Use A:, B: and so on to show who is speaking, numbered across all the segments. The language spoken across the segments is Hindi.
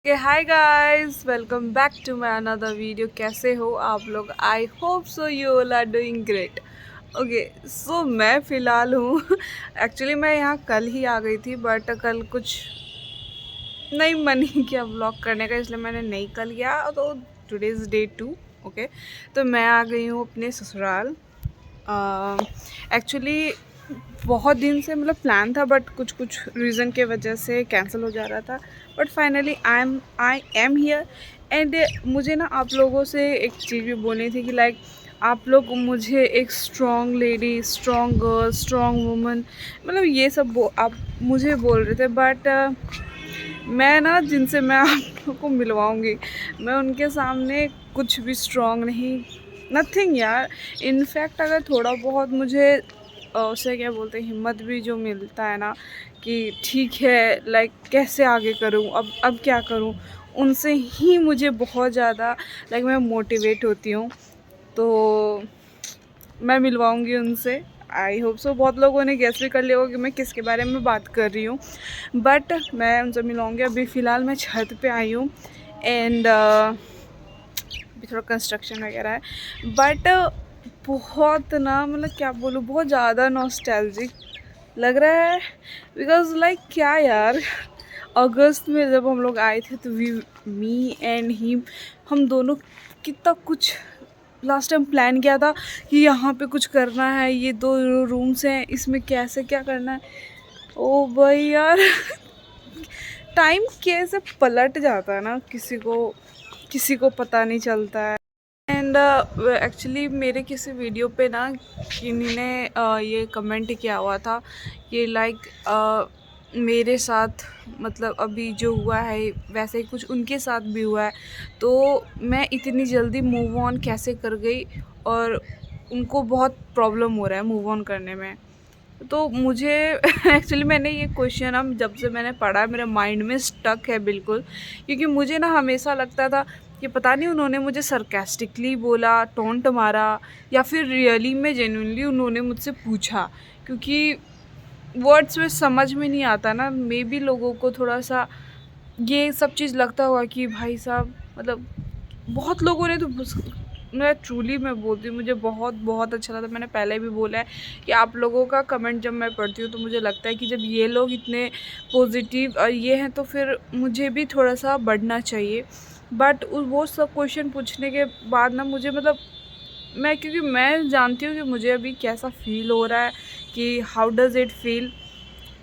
A: Hi guys, welcome back to my another video. कैसे हो आप लोग? I hope so you all are doing great. Okay, so मैं फ़िलहाल हूँ एक्चुअली मैं यहाँ कल ही आ गई थी, बट कल कुछ नहीं मन ही किया व्लॉग करने का, इसलिए मैंने नहीं कल किया। तो टुडे इज़ डे 2। ओके, तो मैं आ गई हूँ अपने ससुराल। एक्चुअली बहुत दिन से मतलब प्लान था, बट कुछ कुछ रीज़न के वजह से कैंसिल हो जा रहा था। But finally I am here. And मुझे ना आप लोगों से एक चीज़ भी बोलनी थी कि लाइक आप लोग मुझे एक strong lady, strong girl, strong woman, मतलब ये सब आप मुझे बोल रहे थे। बट मैं ना जिनसे मैं आप लोग को मिलवाऊंगी, मैं उनके सामने कुछ भी स्ट्रॉन्ग नहीं, नथिंग यार। इनफैक्ट अगर थोड़ा बहुत मुझे उसे क्या बोलते हैं, हिम्मत भी जो मिलता है ना कि ठीक है लाइक कैसे आगे करूं, अब क्या करूं, उनसे ही मुझे बहुत ज़्यादा लाइक मैं मोटिवेट होती हूँ। तो मैं मिलवाऊंगी उनसे। आई होप सो बहुत लोगों ने गेस भी कर लिया होगा कि मैं किसके बारे में बात कर रही हूँ, बट मैं उनसे मिलवाऊंगी। अभी फ़िलहाल मैं छत पे आई हूँ। एंड अभी थोड़ा कंस्ट्रक्शन वगैरह है, बट बहुत ना मतलब क्या बोलूँ, बहुत ज़्यादा नॉस्टैल्जिक लग रहा है। बिकॉज लाइक क्या यार, अगस्त में जब हम लोग आए थे तो मी एंड हिम, हम दोनों कितना कुछ लास्ट टाइम प्लान किया था कि यहाँ पे कुछ करना है, ये दो रूम्स हैं, इसमें कैसे क्या करना है। ओ भाई यार टाइम कैसे पलट जाता है ना, किसी को पता नहीं चलता है। एंड एक्चुअली मेरे किसी वीडियो पे ना किन्हीं ने ये कमेंट किया हुआ था कि लाइक मेरे साथ मतलब अभी जो हुआ है वैसे ही कुछ उनके साथ भी हुआ है, तो मैं इतनी जल्दी मूव ऑन कैसे कर गई, और उनको बहुत प्रॉब्लम हो रहा है मूव ऑन करने में। तो मुझे एक्चुअली मैंने ये क्वेश्चन अब जब से मैंने पढ़ा मेरे माइंड में स्टक है बिल्कुल। क्योंकि मुझे ना हमेशा लगता था कि पता नहीं उन्होंने मुझे सरकास्टिकली बोला, टोंट मारा, या फिर रियली में जेन्युइनली उन्होंने मुझसे पूछा। क्योंकि वर्ड्स में समझ में नहीं आता ना, मे बी लोगों को थोड़ा सा ये सब चीज़ लगता होगा कि भाई साहब मतलब बहुत लोगों ने तो मैं ट्रूली मैं बोलती हूँ, मुझे बहुत बहुत अच्छा लगता है। मैंने पहले भी बोला है कि आप लोगों का कमेंट जब मैं पढ़ती हूँ तो मुझे लगता है कि जब ये लोग इतने पॉजिटिव ये हैं तो फिर मुझे भी थोड़ा सा बढ़ना चाहिए। बट वो सब क्वेश्चन पूछने के बाद ना मुझे मतलब क्योंकि मैं जानती हूँ कि मुझे अभी कैसा फील हो रहा है, कि हाउ डज़ इट फील।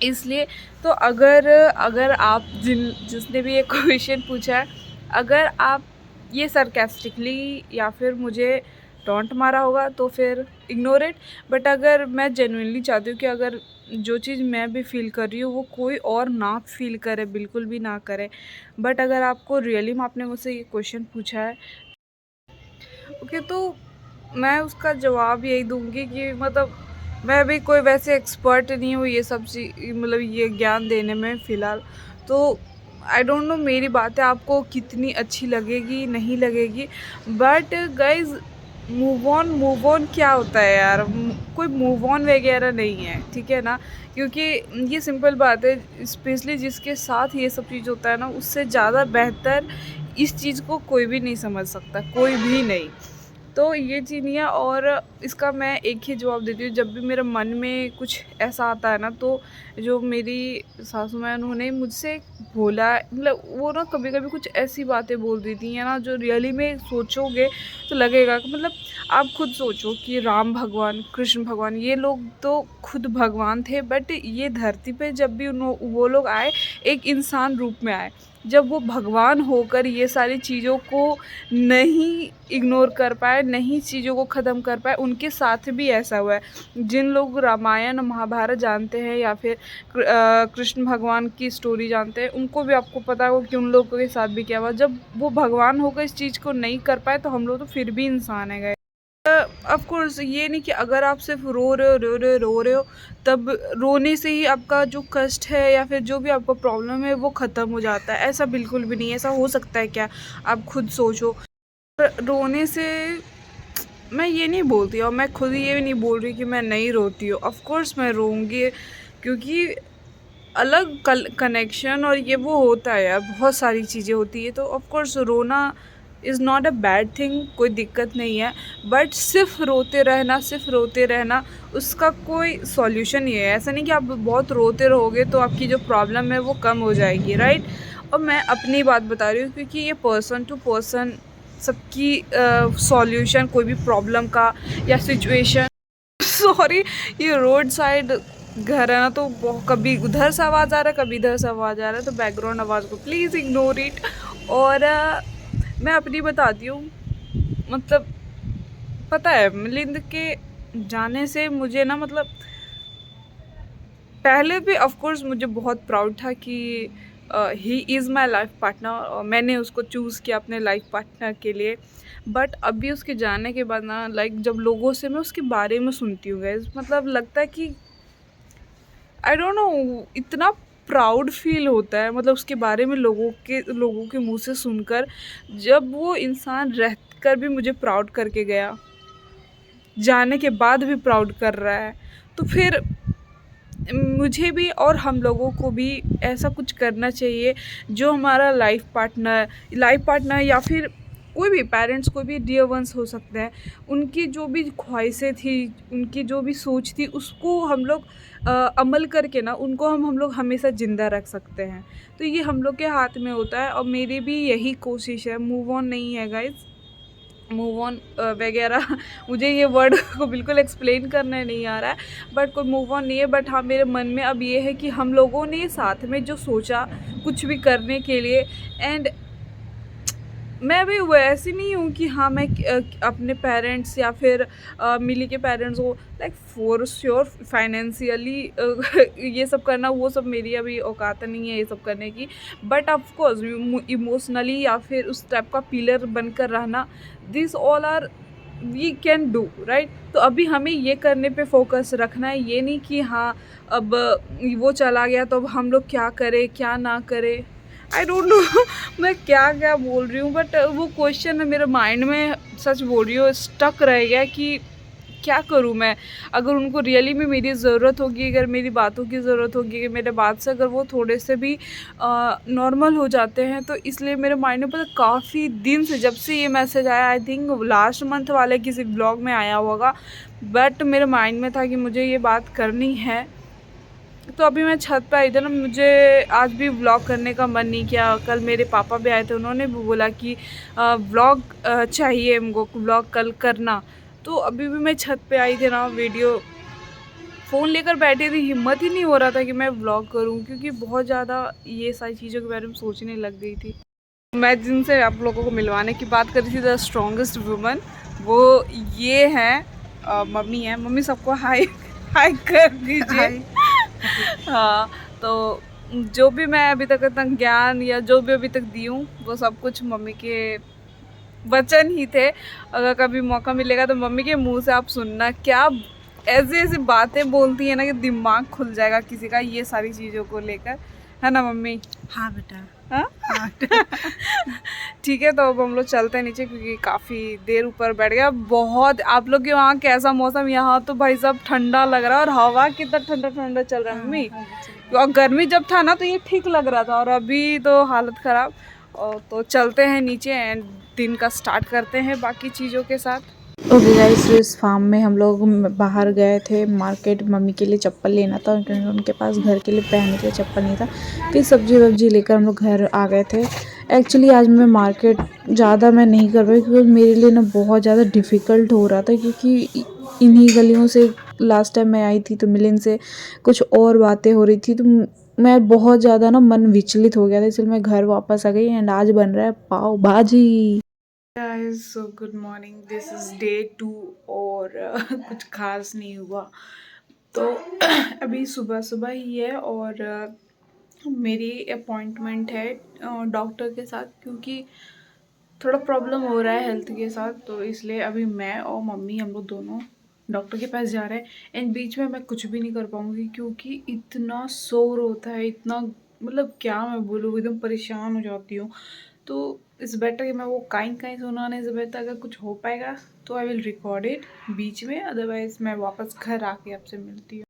A: इसलिए तो अगर अगर आप जिसने भी ये क्वेश्चन पूछा है, अगर आप ये सरकास्टिकली या फिर मुझे टॉन्ट मारा होगा तो फिर इग्नोर इट। बट अगर मैं जेन्युइनली चाहती हूँ कि अगर जो चीज़ मैं भी फील कर रही हूँ वो कोई और ना फील करे, बिल्कुल भी ना करे। बट अगर आपको रियली में आपने मुझसे ये क्वेश्चन पूछा है, ओके, तो मैं उसका जवाब यही दूंगी कि मतलब मैं अभी कोई वैसे एक्सपर्ट नहीं हूँ ये सब चीज मतलब ये ज्ञान देने में फ़िलहाल। तो आई डोंट नो मेरी बातें आपको कितनी अच्छी लगेगी नहीं लगेगी, बट गाइज मूव ऑन क्या होता है यार, कोई मूव ऑन वगैरह नहीं है, ठीक है ना। क्योंकि ये सिंपल बात है, स्पेशली जिसके साथ ये सब चीज़ होता है ना, उससे ज़्यादा बेहतर इस चीज़ को कोई भी नहीं समझ सकता, कोई भी नहीं। तो ये चीज़ नहीं है। और इसका मैं एक ही जवाब देती हूँ, जब भी मेरे मन में कुछ ऐसा आता है ना, तो जो मेरी सासू माँ उन्होंने मुझसे बोला, मतलब वो ना कभी कभी कुछ ऐसी बातें बोल देती हैं ना जो रियली में सोचोगे तो लगेगा कि मतलब आप खुद सोचो कि राम भगवान, कृष्ण भगवान, ये लोग तो खुद भगवान थे, बट ये धरती पे जब भी वो लोग आए एक इंसान रूप में आए। जब वो भगवान होकर ये सारी चीज़ों को नहीं इग्नोर कर पाए, नहीं चीज़ों को ख़त्म कर पाए, उनके साथ भी ऐसा हुआ है। जिन लोग रामायण महाभारत जानते हैं या फिर कृष्ण भगवान की स्टोरी जानते हैं, उनको भी आपको पता होगा कि उन लोगों के साथ भी क्या हुआ। जब वो भगवान होकर इस चीज़ को नहीं कर पाए तो हम लोग तो फिर भी इंसान है गए। ऑफ कोर्स ये नहीं कि अगर आप सिर्फ रो रहे हो तब रोने से ही आपका जो कष्ट है या फिर जो भी आपका प्रॉब्लम है वो ख़त्म हो जाता है, ऐसा बिल्कुल भी नहीं है। ऐसा हो सकता है क्या? आप खुद सोचो। रोने से मैं ये नहीं बोलती, और मैं खुद ये भी नहीं बोल रही कि मैं नहीं रोती हूँ। ऑफ कोर्स मैं रोऊंगी, क्योंकि अलग कनेक्शन और ये वो होता है यार, बहुत सारी चीज़ें होती है, तो ऑफ कोर्स रोना is not a bad thing, कोई दिक्कत नहीं है। बट सिर्फ रोते रहना उसका कोई सॉल्यूशन नहीं है। ऐसा नहीं कि आप बहुत रोते रहोगे तो आपकी जो प्रॉब्लम है वो कम हो जाएगी, राइट। और मैं अपनी बात बता रही हूँ क्योंकि ये पर्सन टू पर्सन सबकी सॉल्यूशन कोई भी प्रॉब्लम का या सिचुएशन सॉरी, ये रोड साइड घर है ना, तो कभी उधर से आवाज़ आ रहा है, कभी इधर से आवाज़ आ रहा है, तो बैकग्राउंड आवाज़ को प्लीज़ इग्नोर इट। और मैं अपनी बताती हूँ, मतलब पता है मिलिंद के जाने से मुझे ना, मतलब पहले भी ऑफ कोर्स मुझे बहुत प्राउड था कि he is my life partner और मैंने उसको चूज़ किया अपने लाइफ पार्टनर के लिए। बट अभी उसके जाने के बाद ना, लाइक जब लोगों से मैं उसके बारे में सुनती हूँ गाइस, मतलब लगता है कि आई डोंट नो, इतना प्राउड फील होता है, मतलब उसके बारे में लोगों के मुंह से सुनकर। जब वो इंसान रह कर भी मुझे प्राउड करके गया, जाने के बाद भी प्राउड कर रहा है, तो फिर मुझे भी और हम लोगों को भी ऐसा कुछ करना चाहिए जो हमारा लाइफ पार्टनर या फिर कोई भी पेरेंट्स, कोई भी डियर वंस हो सकते हैं, उनकी जो भी ख्वाहिशें थी, उनकी जो भी सोच थी, उसको हम लोग अमल करके ना उनको हम लोग हमेशा ज़िंदा रख सकते हैं। तो ये हम लोग के हाथ में होता है और मेरी भी यही कोशिश है। मूव ऑन नहीं है गाइज, मूव ऑन वगैरह मुझे ये वर्ड को बिल्कुल एक्सप्लेन करने नहीं आ रहा है, बट कोई मूव ऑन नहीं है। बट हाँ, मेरे मन में अब ये है कि हम लोगों ने साथ में जो सोचा कुछ भी करने के लिए, एंड मैं अभी वैसी नहीं हूँ कि हाँ मैं अपने पेरेंट्स या फिर मिली के पेरेंट्स को लाइक फॉर श्योर फाइनेंशियली ये सब करना, वो सब मेरी अभी औकात नहीं है ये सब करने की। बट ऑफ कोर्स इमोशनली या फिर उस टाइप का पिलर बनकर रहना, this all are we can do, right. तो अभी हमें ये करने पे फोकस रखना है, ये नहीं कि हाँ अब वो चला गया तो अब हम लोग क्या करें क्या ना करें। आई डोंट नो मैं क्या क्या बोल रही हूँ, बट वो क्वेश्चन है मेरे माइंड में, सच बोल रही हूँ, स्टक रह गया कि क्या करूँ मैं। अगर उनको रियली में मेरी ज़रूरत होगी, अगर मेरी बातों की ज़रूरत होगी, कि मेरे बात से अगर वो थोड़े से भी नॉर्मल हो जाते हैं, तो इसलिए मेरे माइंड में पता काफ़ी दिन से, जब से ये मैसेज आया, आई थिंक लास्ट मंथ वाले किसी ब्लॉग में आया होगा, बट मेरे माइंड में था कि मुझे ये बात करनी है। तो अभी मैं छत पे आई थी ना, मुझे आज भी व्लॉग करने का मन नहीं किया। कल मेरे पापा भी आए थे, उन्होंने भी बोला कि व्लॉग चाहिए हमको, व्लॉग कल करना। तो अभी भी मैं छत पे आई थी ना, वीडियो फ़ोन लेकर बैठी थी, हिम्मत ही नहीं हो रहा था कि मैं व्लॉग करूं, क्योंकि बहुत ज़्यादा ये सारी चीज़ों के बारे में सोचने लग गई थी। मैं जिनसे आप लोगों को मिलवाने की बात कर रही थी, द स्ट्रॉन्गेस्ट वुमन, वो ये हैं, मम्मी हैं। मम्मी सबको हाय हाय कर दीजिए। हाँ, तो जो भी मैं अभी तक ज्ञान या जो भी अभी तक दी हूँ, वो सब कुछ मम्मी के वचन ही थे। अगर कभी मौका मिलेगा तो मम्मी के मुंह से आप सुनना, क्या ऐसी ऐसी बातें बोलती है ना कि दिमाग खुल जाएगा किसी का, ये सारी चीज़ों को लेकर, है ना मम्मी?
B: हाँ बेटा।
A: हाँ
B: हाँ
A: ठीक है, तो अब हम लोग चलते हैं नीचे क्योंकि काफ़ी देर ऊपर बैठ गया बहुत। आप लोग के वहाँ कैसा मौसम? यहाँ तो भाई साहब ठंडा लग रहा है, और हवा कितना ठंडा ठंडा चल रहा है मम्मी। और गर्मी जब था ना तो ये ठीक लग रहा था, और अभी तो हालत ख़राब। और तो चलते हैं नीचे एंड दिन का स्टार्ट करते हैं बाकी चीज़ों के साथ।
B: ओके गाइस, तो इस फार्म में हम लोग बाहर गए थे मार्केट, मम्मी के लिए चप्पल लेना था क्योंकि उनके पास घर के लिए पहनने के लिए चप्पल नहीं था। फिर सब्जी वब्जी लेकर हम लोग घर आ गए थे। एक्चुअली आज मैं मार्केट ज़्यादा मैं नहीं कर पाई क्योंकि मेरे लिए ना बहुत ज़्यादा डिफ़िकल्ट हो रहा था, क्योंकि इन्हीं गलियों से लास्ट टाइम मैं आई थी तो मिलन से कुछ और बातें हो रही थी, तो मैं बहुत ज़्यादा ना मन विचलित हो गया था, इसलिए मैं घर वापस आ गई। एंड आज बन रहा है पाव भाजी।
A: Guys so good morning, this is day 2 और कुछ खास नहीं हुआ। तो अभी सुबह सुबह ही है और मेरी अपॉइंटमेंट है डॉक्टर के साथ, क्योंकि थोड़ा प्रॉब्लम हो रहा है हेल्थ के साथ, तो इसलिए अभी मैं और मम्मी हम लोग दोनों डॉक्टर के पास जा रहे हैं। एंड बीच में मैं कुछ भी नहीं कर पाऊँगी क्योंकि इतना शोर होता है, इतना मतलब क्या मैं बोलूँ, एकदम परेशान हो जाती हूँ। तो इस बेटर कि मैं वो काइं काइं सुनाने से बेहतर अगर कुछ हो पाएगा तो आई विल रिकॉर्ड इट बीच में, अदरवाइज़ मैं वापस घर आके आपसे मिलती हूँ।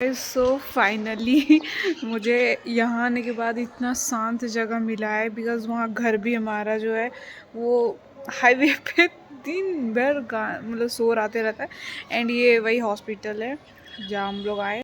A: सो फाइनली मुझे यहाँ आने के बाद इतना शांत जगह मिला है, बिकॉज़ वहाँ घर भी हमारा जो है वो हाईवे पे दिन भर मतलब शोर आते रहता है। एंड ये वही हॉस्पिटल है जहाँ हम लोग आए।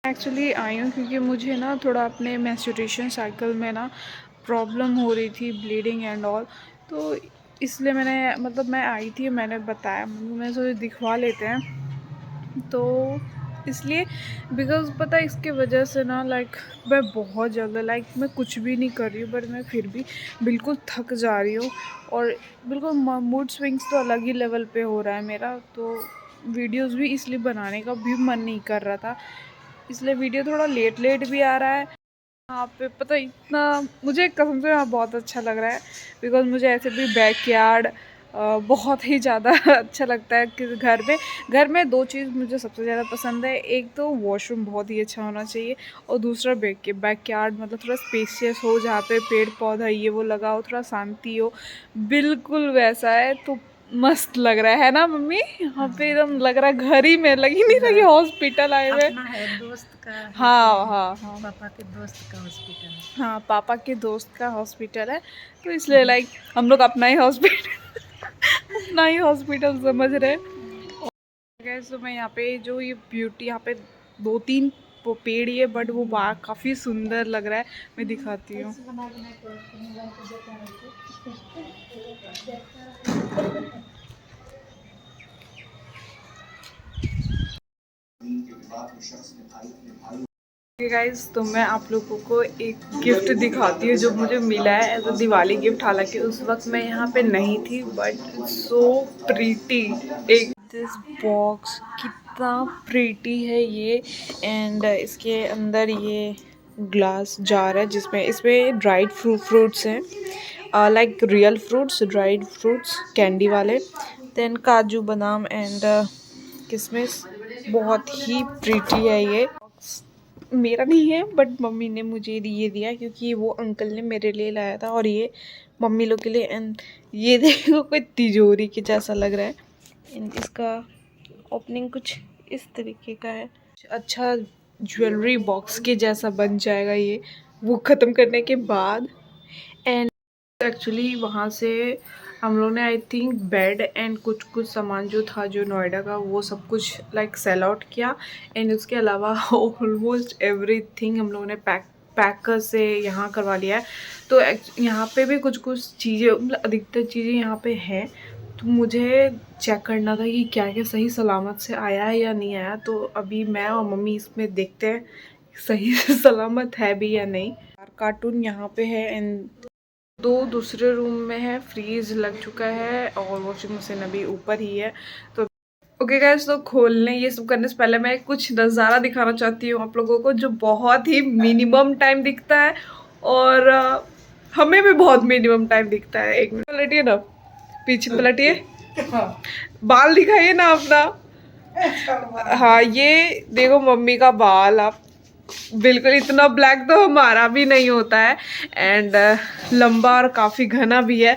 A: एक्चुअली आई हूँ क्योंकि मुझे ना थोड़ा अपने मेंस्ट्रुएशन साइकिल में ना प्रॉब्लम हो रही थी, ब्लीडिंग एंड ऑल। तो इसलिए मैंने मतलब मैं आई थी, मैंने बताया मम्मी मैं सोचा दिखवा लेते हैं। तो इसलिए बिकॉज़ पता है इसके वजह से ना लाइक मैं बहुत ज़्यादा लाइक मैं कुछ भी नहीं कर रही हूँ, बट मैं फिर भी बिल्कुल थक जा रही हूँ। और बिल्कुल मूड स्विंग्स तो अलग ही लेवल पे हो रहा है मेरा। तो वीडियोस भी इसलिए बनाने का भी मन नहीं कर रहा था, इसलिए वीडियो थोड़ा लेट लेट भी आ रहा है। यहाँ पे पता है इतना मुझे कसम से यहाँ बहुत अच्छा लग रहा है, बिकॉज़ मुझे ऐसे भी बैकयार्ड बहुत ही ज़्यादा अच्छा लगता है कि घर में दो चीज़ मुझे सबसे ज़्यादा पसंद है। एक तो वॉशरूम बहुत ही अच्छा होना चाहिए, और दूसरा बैकयार्ड मतलब थोड़ा स्पेशियस हो, जहाँ पे पेड़ पौधा ये वो लगा हो, थोड़ा शांति हो। बिल्कुल वैसा है तो मस्त लग रहा है ना मम्मी? यहाँ पे एकदम लग रहा है घर ही में, लग ही नहीं रहा कि हॉस्पिटल आए हुए।
C: अपना है दोस्त का है
A: हाँ हाँ हाँ
C: पापा के दोस्त का हॉस्पिटल है।
A: हाँ, पापा के दोस्त का हॉस्पिटल है, तो इसलिए लाइक हम लोग अपना ही हॉस्पिटल अपना ही हॉस्पिटल समझ रहे हैं। गैस तो मैं यहाँ पे जो ये ब्यूटी यहाँ पे 2-3 पेड़ ही है, बट वो बाग काफ़ी सुंदर लग रहा है। मैं दिखाती हूँ। गाइस तो मैं आप लोगों को एक गिफ्ट दिखाती हूँ जो मुझे मिला है एज अ दिवाली गिफ्ट। हालांकि उस वक्त मैं यहाँ पे नहीं थी, बट इट्स सो प्रीटी। एक दिस बॉक्स कितना प्रीटी है ये। एंड इसके अंदर ये ग्लास जार है जिसमें इसमें ड्राइड फ्रूट्स हैं, like real fruits, dried fruits candy वाले। देन काजू बादाम एंड किशमिश। बहुत ही प्रीटी है ये। मेरा नहीं है बट मम्मी ने मुझे ये दिया क्योंकि वो अंकल ने मेरे लिए लाया था, और ये मम्मी लोग के लिए। एंड ये देखो कोई तिजोरी के जैसा लग रहा है। एंड इसका ओपनिंग कुछ इस तरीके का है। अच्छा ज्वेलरी बॉक्स के जैसा बन जाएगा ये वो ख़त्म करने के बाद। एंड एक्चुअली वहाँ से हम लोग ने आई थिंक बेड एंड कुछ कुछ सामान जो था जो नोएडा का वो सब कुछ लाइक सेल आउट किया। एंड उसके अलावा ऑलमोस्ट एवरीथिंग हम लोगों ने पैकर से यहाँ करवा लिया है। तो यहाँ पे भी कुछ कुछ चीज़ें मतलब अधिकतर चीज़ें यहाँ पे हैं, तो मुझे चेक करना था कि क्या क्या सही सलामत से आया है या नहीं आया। तो अभी मैं और मम्मी इसमें देखते हैं सही से सलामत है भी या नहीं। कार्टून यहाँ पे है एंड दो दूसरे रूम में है, फ्रीज लग चुका है और वॉशिंग मशीन अभी ऊपर ही है। तो ओके गाइस, तो खोलने ये सब करने से पहले मैं कुछ नज़ारा दिखाना चाहती हूँ आप लोगों को जो बहुत ही मिनिमम टाइम दिखता है, और हमें भी बहुत मिनिमम टाइम दिखता है। एक मिनट पलटिए ना, पीछे पलटिए, बाल दिखाइए ना अपना। हाँ ये देखो मम्मी का बाल, आप बिल्कुल इतना ब्लैक तो हमारा भी नहीं होता है। एंड लंबा और काफ़ी घना भी है,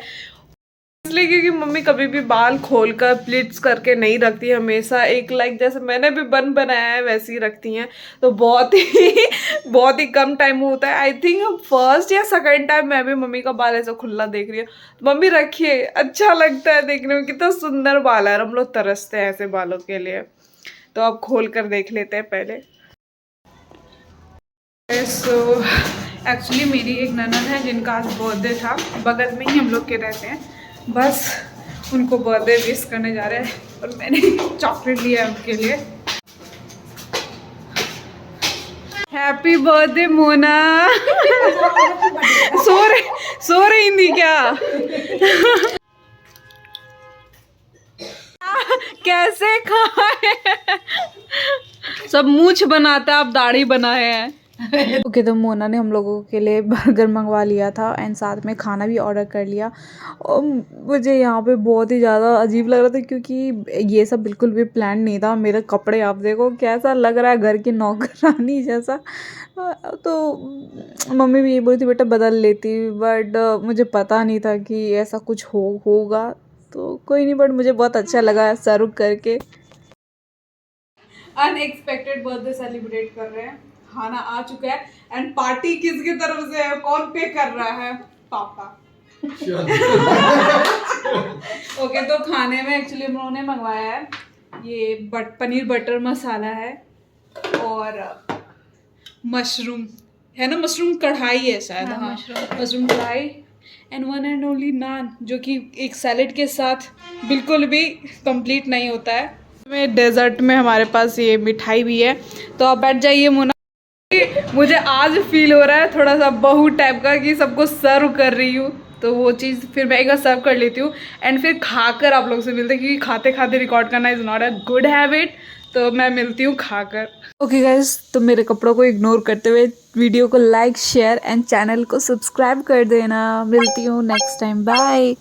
A: इसलिए क्योंकि मम्मी कभी भी बाल खोलकर प्लीट्स करके नहीं रखती, हमेशा एक लाइक जैसे मैंने भी बन बनाया है वैसे ही रखती हैं। तो बहुत ही कम टाइम होता है। आई थिंक फर्स्ट या सेकंड टाइम मैं भी मम्मी का बाल ऐसा खुला देख रही हूँ। तो मम्मी रखिए, अच्छा लगता है देखने में, कितना सुंदर बाल है। हम लोग तरसते हैं ऐसे बालों के लिए। तो अब खोल कर देख लेते हैं पहले। सो एक्चुअली मेरी एक ननद है जिनका आज बर्थडे था, बगल में ही हम लोग के रहते हैं। बस उनको बर्थडे विश करने जा रहे हैं, और मैंने चॉकलेट लिया है उनके लिए। Happy birthday Mona. सो रही थी क्या? कैसे खाए? सब मूछ बनाता, आप दाढ़ी बनाए हैं।
B: ओके तो मोना ने हम लोगों के लिए बर्गर मंगवा लिया था एंड साथ में खाना भी ऑर्डर कर लिया। और मुझे यहाँ पे बहुत ही ज़्यादा अजीब लग रहा था क्योंकि ये सब बिल्कुल भी प्लान नहीं था। मेरे कपड़े आप देखो कैसा लग रहा है, घर की नौकरानी जैसा। तो मम्मी भी ये बोली थी बेटा बदल लेती, बट मुझे पता नहीं था कि ऐसा कुछ होगा। तो कोई नहीं, बट मुझे बहुत अच्छा लगा सर्व करके।
A: अनएक्सपेक्टेड बर्थडे सेलिब्रेट कर रहे हैं। खाना आ चुका है एंड पार्टी किसकी तरफ से है, कौन पे कर रहा है? पापा। ओके तो खाने में एक्चुअली हम लोगों ने मंगवाया है ये पनीर बटर मसाला है और मशरूम है ना, मशरूम कढ़ाई है शायद। हाँ मशरूम कढ़ाई एंड वन एंड ओनली नान, जो कि एक सैलेड के साथ बिल्कुल भी कंप्लीट नहीं होता है। में डेजर्ट में हमारे पास ये मिठाई भी है, तो आप बैठ जाइए मोना। मुझे आज फील हो रहा है थोड़ा सा बहू टाइप का कि सबको सर्व कर रही हूँ, तो वो चीज़ फिर मैं एक बार सर्व कर लेती हूँ एंड फिर खाकर आप लोग से मिलते हैं, क्योंकि खाते खाते रिकॉर्ड करना is not a good habit. तो मैं मिलती हूँ खाकर। ओके गाइस, तो मेरे कपड़ों को इग्नोर करते हुए वीडियो को लाइक शेयर एंड चैनल को सब्सक्राइब कर देना। मिलती हूँ नेक्स्ट टाइम, बाय।